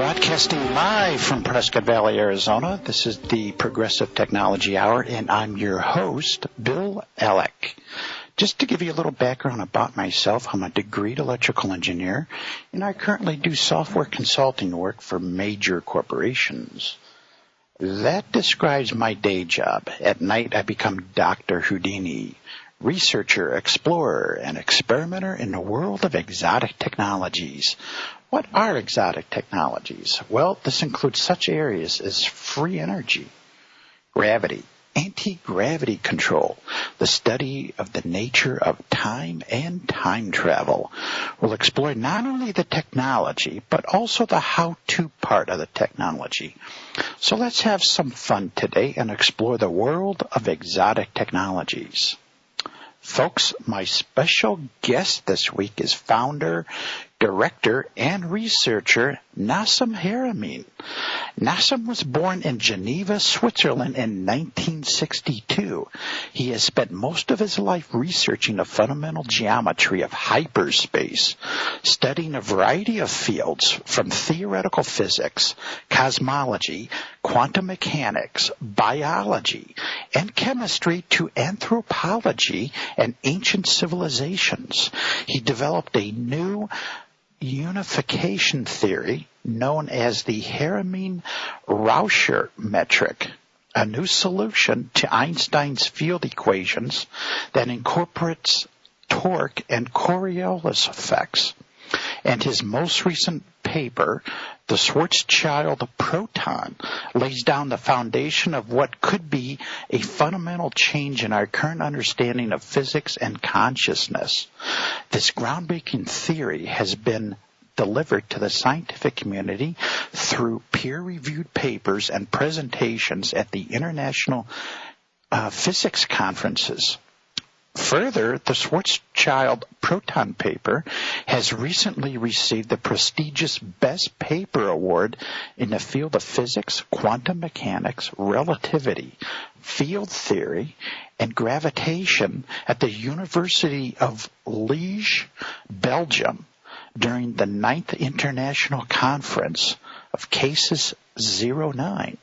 Broadcasting live from Prescott Valley, Arizona. This is the Progressive Technology Hour, and I'm your host, Bill Alec. Just to give you a little background about myself, I'm a degreed electrical engineer, and I currently do software consulting work for major corporations. That describes my day job. At night, I become Dr. Houdini, researcher, explorer, and experimenter in the world of exotic technologies. What are exotic technologies? Well, this includes such areas as free energy, gravity, anti-gravity control, the study of the nature of time and time travel. We'll explore not only the technology, but also the how-to part of the technology. So let's have some fun today and explore the world of exotic technologies. Folks, my special guest this week is founder, director, and researcher Nassim Haramein. Nassim was born in Geneva, Switzerland in 1962. He has spent most of his life researching the fundamental geometry of hyperspace, studying a variety of fields from theoretical physics, cosmology, quantum mechanics, biology, and chemistry to anthropology and ancient civilizations. He developed a new unification theory known as the Haramein-Rauscher metric, a new solution to Einstein's field equations that incorporates torque and Coriolis effects. And his most recent paper, The Schwarzschild Proton, lays down the foundation of what could be a fundamental change in our current understanding of physics and consciousness. This groundbreaking theory has been delivered to the scientific community through peer-reviewed papers and presentations at the international physics conferences. Further, the Schwarzschild Proton paper has recently received the prestigious Best Paper Award in the field of physics, quantum mechanics, relativity, field theory, and gravitation at the University of Liège, Belgium, during the 9th International Conference of Cases 09.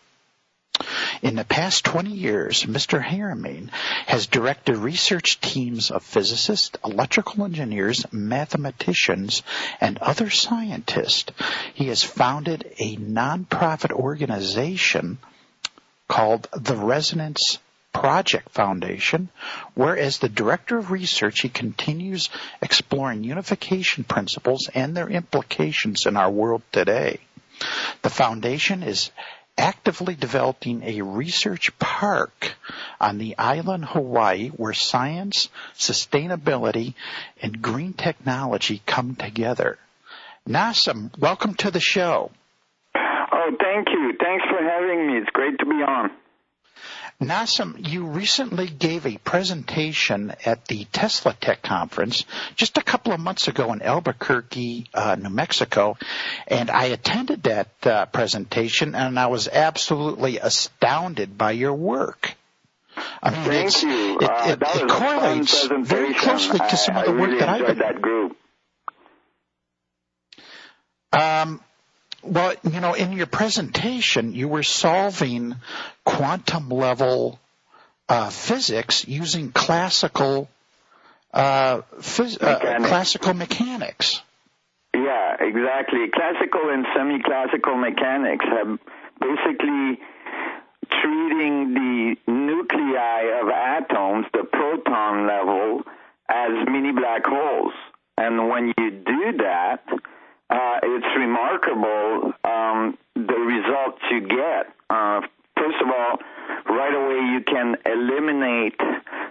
In the past 20 years, Mr. Haramein has directed research teams of physicists, electrical engineers, mathematicians, and other scientists. He has founded a nonprofit organization called the Resonance Project Foundation, where as the director of research, he continues exploring unification principles and their implications in our world today. The foundation is actively developing a research park on the island Hawaii where science, sustainability, and green technology come together. Nassim, welcome to the show. Oh, thank you. Thanks for having me. It's great to be on. Nassim, you recently gave a presentation at the Tesla Tech Conference just a couple of months ago in Albuquerque, New Mexico, and I attended that presentation, and I was absolutely astounded by your work. I mean, Thank you. It correlates very closely to some of the work that I've been. That group. Well, you know, in your presentation, you were solving quantum-level physics using classical mechanics. Yeah, exactly. Classical and semi-classical mechanics have basically treating the nuclei of atoms, the proton level, as mini black holes. And when you do that, it's remarkable the results you get. First of all, right away you can eliminate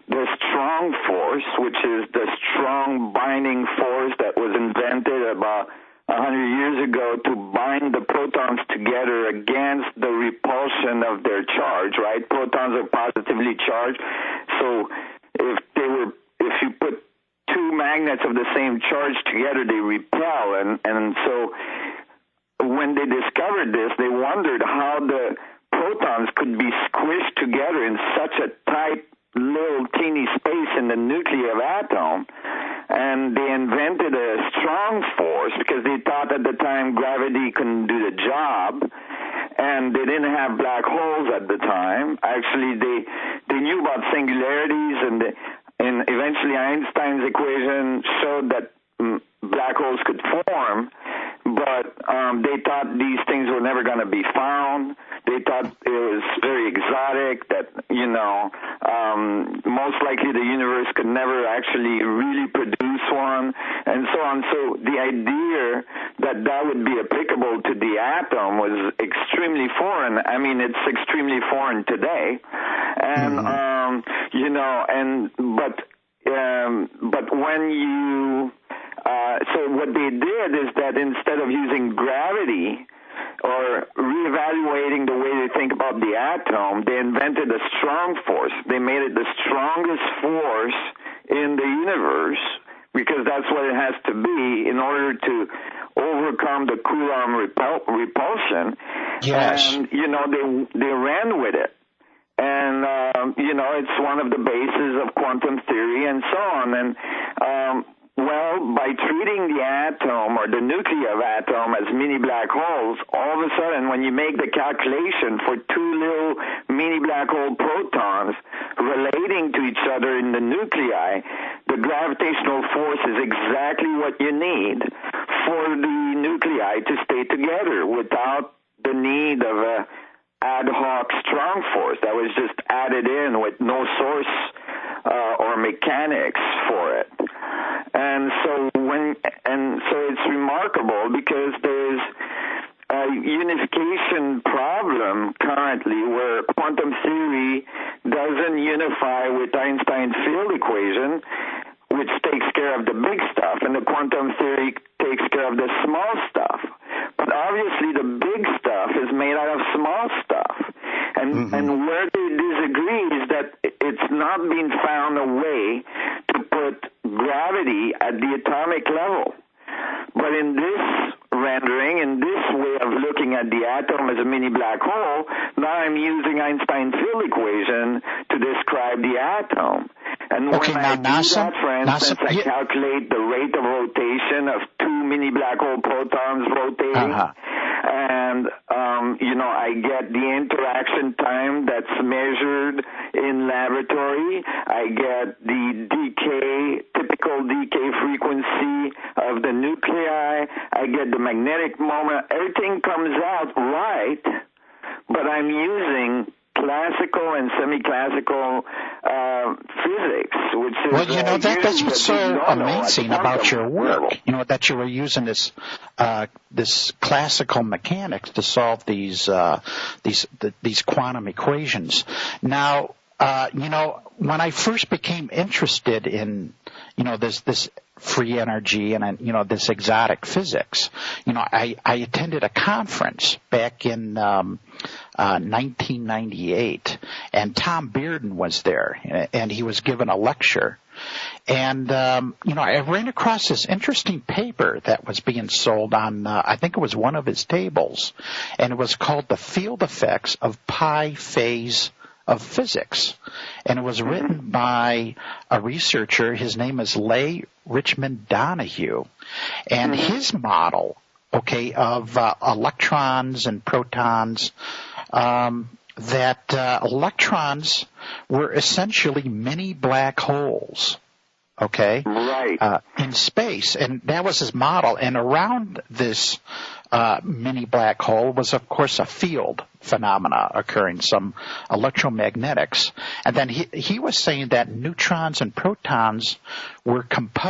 the strong force, which is the strong binding force that was invented about 100 years ago to bind the protons together against the repulsion of their charge, right? Protons are positively charged, so if you put two magnets of the same charge together, they repel, and so when they discovered this, they wondered how the protons could be squished together in such a tight little teeny space in the nucleus of atom, and they invented a strong force because they thought at the time gravity couldn't do the job, and they didn't have black holes at the time. Actually, they knew about singularities, and eventually Einstein's equation showed that black holes could form, but they thought these things were never going to be found. They thought it was very exotic, that, most likely the universe could never actually really produce one, and so on. So the idea that would be applicable to the atom was extremely foreign. I mean, it's extremely foreign today. And, but when you, so what they did is that instead of using gravity or reevaluating the way they think about the atom, they invented a strong force. They made it the strongest force in the universe, because that's what it has to be in order to overcome the Coulomb repulsion. Yes. And, they ran with it. And, it's one of the bases of quantum theory and so on. And, by treating the atom or the nuclei of atom as mini black holes, all of a sudden when you make the calculation for two little mini black hole protons relating to each other in the nuclei, the gravitational force is exactly what you need for the nuclei to stay together without the need of a ad hoc strong force that was just added in with no source or mechanics for it. And so it's remarkable, because there's a unification problem currently where quantum theory doesn't unify with Einstein's field equation, which takes care of the big stuff, and the quantum theory takes care of the small stuff. But obviously the big stuff is made out of small stuff. And where they disagree is that it's not been found a way to put gravity at the atomic level. But in this rendering, in this way of looking at the atom as a mini black hole, now I'm using Einstein's field equation to describe the atom. And when I do that, for instance, I calculate the rate of rotation of two mini black hole protons rotating, and I get the interaction time that's measured in laboratory. I get the typical decay frequency of the nuclei. I get the magnetic moment. Everything comes out right, but I'm using classical and semi-classical physics, which is that's what's so amazing about your work. That you were using this classical mechanics to solve these quantum equations. Now, when I first became interested in this free energy and this exotic physics, I attended a conference back in 1998, and Tom Bearden was there, and he was given a lecture. And I ran across this interesting paper that was being sold on I think it was one of his tables, and it was called The Field Effects of Pi Phase of Physics, and it was written by a researcher. His name is Leigh Richmond Donahue, and his model, of electrons and protons, that electrons were essentially mini black holes, in space, and that was his model. And around this mini black hole was, of course, a field phenomena occurring, some electromagnetics. And then he was saying that neutrons and protons were composed